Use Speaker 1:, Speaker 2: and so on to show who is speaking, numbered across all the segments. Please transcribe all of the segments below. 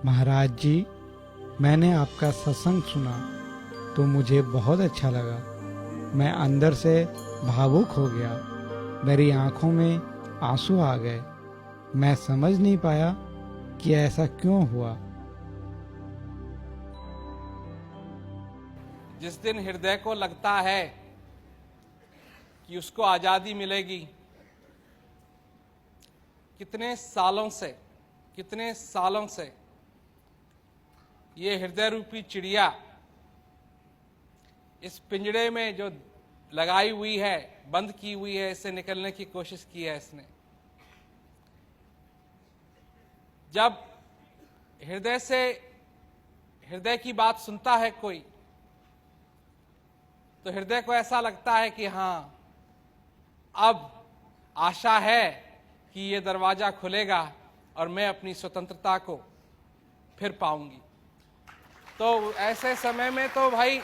Speaker 1: महाराज जी, मैंने आपका सत्संग सुना तो मुझे बहुत अच्छा लगा। मैं अंदर से भावुक हो गया। मेरी आंखों में आंसू आ गए। मैं समझ नहीं पाया कि ऐसा क्यों हुआ।
Speaker 2: जिस दिन हृदय को लगता है कि उसको आजादी मिलेगी, कितने सालों से ये हृदय रूपी चिड़िया इस पिंजड़े में जो लगाई हुई है, बंद की हुई है, इससे निकलने की कोशिश की है इसने। जब हृदय की बात सुनता है कोई, तो हृदय को ऐसा लगता है कि हां, अब आशा है कि ये दरवाजा खुलेगा और मैं अपनी स्वतंत्रता को फिर पाऊंगी। तो ऐसे समय में तो भाई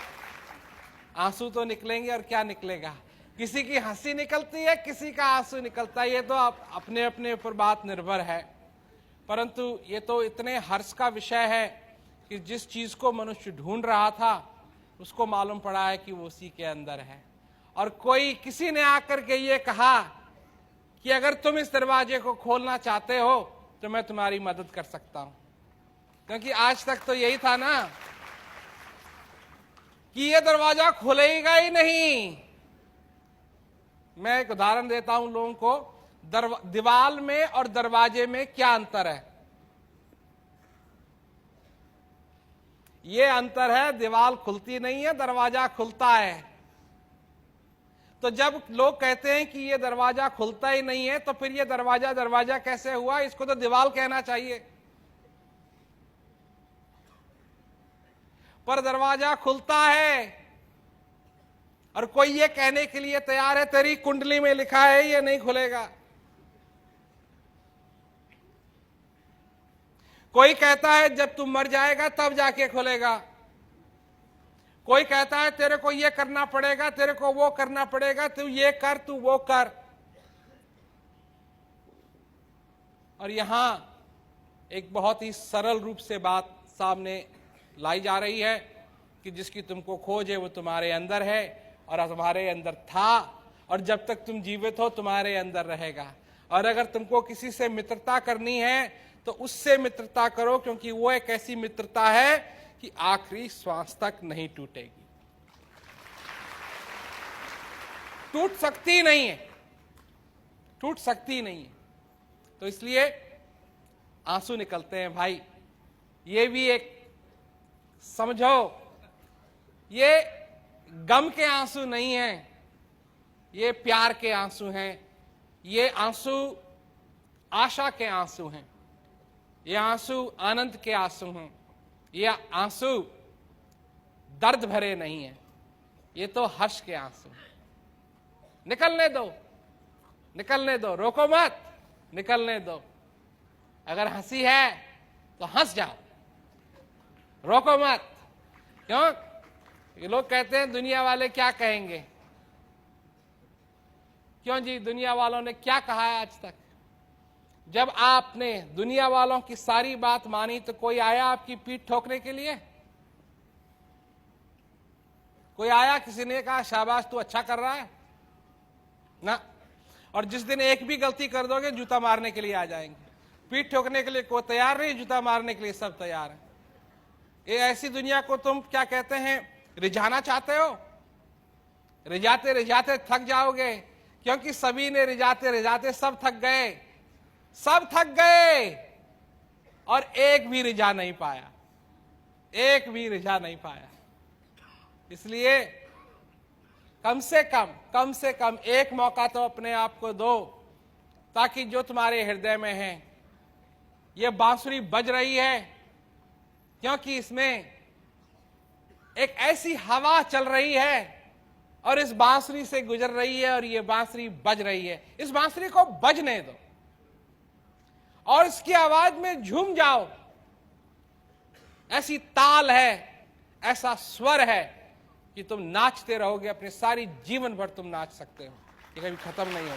Speaker 2: आंसू तो निकलेंगे, और क्या निकलेगा। किसी की हंसी निकलती है, किसी का आंसू निकलता है, ये तो आप अपने अपने ऊपर बात निर्भर है। परंतु ये तो इतने हर्ष का विषय है कि जिस चीज को मनुष्य ढूंढ रहा था उसको मालूम पड़ा है कि वो उसी के अंदर है। और किसी ने आकर के ये कहा कि अगर तुम इस दरवाजे को खोलना चाहते हो तो मैं तुम्हारी मदद कर सकता हूं। क्योंकि आज तक तो यही था ना कि ये दरवाजा खुलेगा ही नहीं। मैं एक उदाहरण देता हूं लोगों को। दीवार में और दरवाजे में क्या अंतर है? ये अंतर है, दीवार खुलती नहीं है, दरवाजा खुलता है। तो जब लोग कहते हैं कि ये दरवाजा खुलता ही नहीं है, तो फिर ये दरवाजा कैसे हुआ? इसको तो दीवार कहना चाहिए। पर दरवाजा खुलता है, और कोई ये कहने के लिए तैयार है तेरी कुंडली में लिखा है ये नहीं खुलेगा। कोई कहता है जब तू मर जाएगा तब जाके खुलेगा। कोई कहता है तेरे को ये करना पड़ेगा, तेरे को वो करना पड़ेगा, तू ये कर, तू वो कर। और यहां एक बहुत ही सरल रूप से बात सामने लाई जा रही है कि जिसकी तुमको खोज है वो तुम्हारे अंदर है, और तुम्हारे अंदर था, और जब तक तुम जीवित हो तुम्हारे अंदर रहेगा। और अगर तुमको किसी से मित्रता करनी है तो उससे मित्रता करो, क्योंकि वो एक ऐसी मित्रता है कि आखिरी श्वास तक नहीं टूटेगी, टूट सकती नहीं है। तो इसलिए आंसू निकलते हैं भाई। ये भी एक समझो, ये गम के आंसू नहीं हैं, ये प्यार के आंसू हैं, ये आंसू आशा के आंसू हैं, ये आंसू आनंद के आंसू हैं, ये आंसू दर्द भरे नहीं हैं, ये तो हर्ष के आंसू हैं। निकलने दो, रोको मत, निकलने दो। अगर हंसी है तो हंस जाओ, रोको मत। क्यों? ये लोग कहते हैं दुनिया वाले क्या कहेंगे। क्यों जी? दुनिया वालों ने क्या कहा है आज तक? जब आपने दुनिया वालों की सारी बात मानी तो कोई आया आपकी पीठ ठोकने के लिए? कोई आया, किसी ने कहा शाबाश तू अच्छा कर रहा है ना? और जिस दिन एक भी गलती कर दोगे जूता मारने के लिए आ जाएंगे। पीठ ठोकने के लिए कोई तैयार नहीं, जूता मारने के लिए सब तैयार है। ये ऐसी दुनिया को तुम क्या कहते हैं, रिझाना चाहते हो? रिझाते रिझाते थक जाओगे, क्योंकि सभी ने रिझाते रिझाते सब थक गए, और एक भी रिझा नहीं पाया। इसलिए कम से कम एक मौका तो अपने आप को दो, ताकि जो तुम्हारे हृदय में है, ये बांसुरी बज रही है क्योंकि इसमें एक ऐसी हवा चल रही है और इस बांसुरी से गुजर रही है, और ये बांसुरी बज रही है। इस बांसुरी को बजने दो और इसकी आवाज में झूम जाओ। ऐसी ताल है, ऐसा स्वर है कि तुम नाचते रहोगे, अपने सारी जीवन भर तुम नाच सकते हो, ये कभी खत्म नहीं होगा।